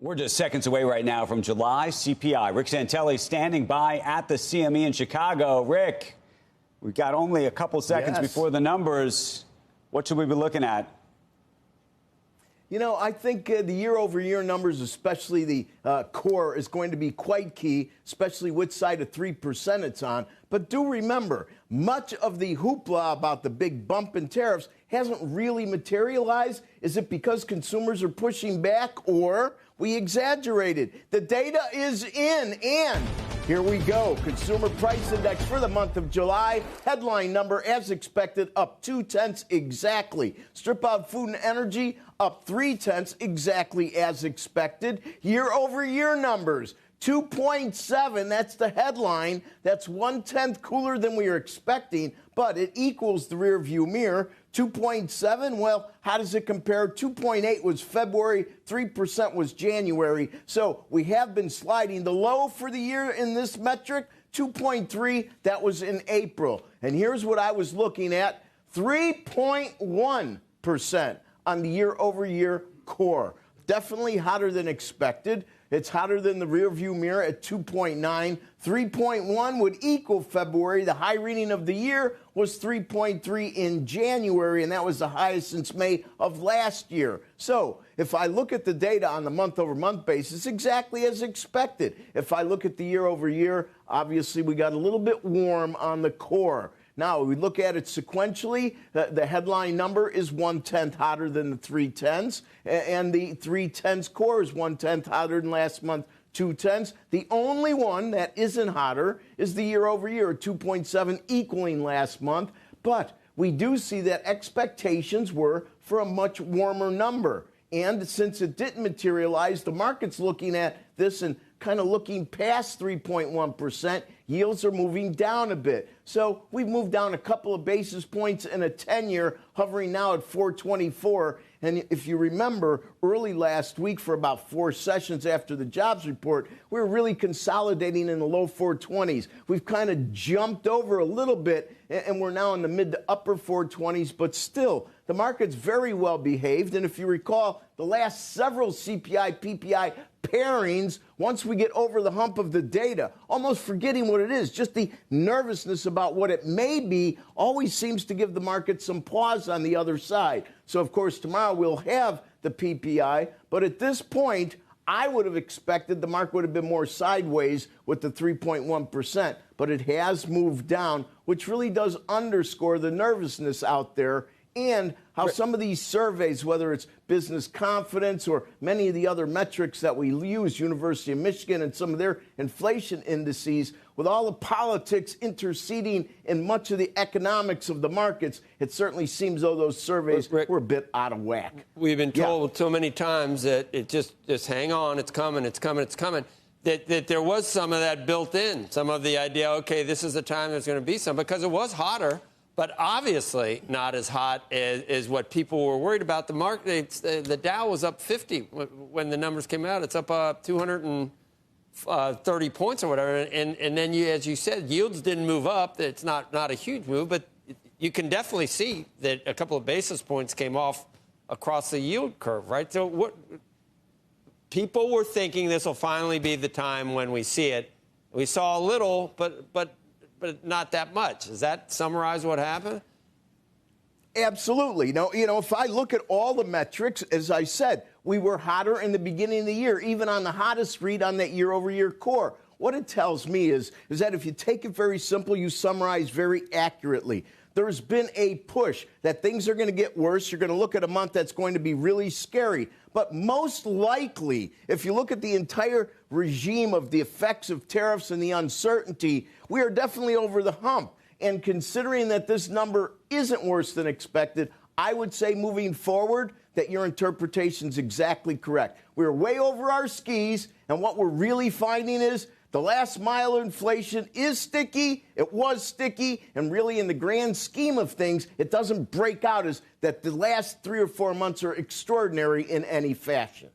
We're just seconds away right now from July CPI. Rick Santelli standing by at the CME in Chicago. Rick, we've got only a couple seconds before the numbers. What should we be looking at? You know, I think the year-over-year numbers, especially the core, is going to be quite key, especially which side of 3% it's on. But do remember, much of the hoopla about the big bump in tariffs hasn't really materialized. Is it because consumers are pushing back, or we exaggerated? The data is in, and here we go. Consumer Price Index for the month of July. Headline number, as expected, up 0.2 exactly. Strip out food and energy, up 0.3 exactly as expected. Year-over-year numbers, 2.7, that's the headline. That's 0.1 cooler than we were expecting, but it equals the rear view mirror. 2.7, well, how does it compare? 2.8 was February, 3% was January. So we have been sliding. The low for the year in this metric, 2.3, that was in April. And here's what I was looking at, 3.1% on the year-over-year core. Definitely hotter than expected. It's hotter than the rearview mirror at 2.9. 3.1 would equal February. The high reading of the year was 3.3 in January, and that was the highest since May of last year. So if I look at the data on the month-over-month basis, exactly as expected. If I look at the year-over-year, obviously we got a little bit warm on the core. Now, we look at it sequentially. The headline number is 0.1 hotter than the 3/10s, and the 3/10s core is 0.1 hotter than last month, 2/10s. The only one that isn't hotter is the year-over-year, 2.7, equaling last month. But we do see that expectations were for a much warmer number. And since it didn't materialize, the market's looking at this and kind of looking past 3.1%. Yields are moving down a bit. So we've moved down a couple of basis points in a 10-year, hovering now at 424. And if you remember, early last week, for about 4 sessions after the jobs report, we were really consolidating in the low 420s. We've kind of jumped over a little bit, and we're now in the mid to upper 420s, but still, the market's very well behaved. And if you recall, the last several CPI, PPI pairings, once we get over the hump of the data, almost forgetting what it is, just the nervousness about what it may be always seems to give the market some pause on the other side. So, of course, tomorrow we'll have the PPI, but at this point, I would have expected the market would have been more sideways with the 3.1%, but it has moved down, which really does underscore the nervousness out there and how some of these surveys, whether it's business confidence or many of the other metrics that we use, University of Michigan and some of their inflation indices, with all the politics interceding in much of the economics of the markets, it certainly seems though those surveys were a bit out of whack. We've been told so many times that it just hang on, it's coming, it's coming, it's coming. That there was some of that built in, some of the idea, okay, this is the time there's going to be some, because it was hotter. But obviously not as hot as what people were worried about. The market, the Dow was up 50 when the numbers came out. It's up 230 points or whatever. And then, as you said, yields didn't move up. It's not a huge move, but you can definitely see that a couple of basis points came off across the yield curve, right? So what people were thinking, this will finally be the time when we see it. We saw a little, but not that much. Does that summarize what happened? Absolutely. You know, if I look at all the metrics, as I said, we were hotter in the beginning of the year, even on the hottest read on that year-over-year core. What it tells me is that if you take it very simple, you summarize very accurately. There's been a push that things are going to get worse. You're going to look at a month that's going to be really scary. But most likely, if you look at the entire regime of the effects of tariffs and the uncertainty, we are definitely over the hump. And considering that this number isn't worse than expected, I would say moving forward that your interpretation is exactly correct. We're way over our skis, and what we're really finding is the last mile inflation is sticky, it was sticky, and really in the grand scheme of things, it doesn't break out as that the last 3 or 4 months are extraordinary in any fashion.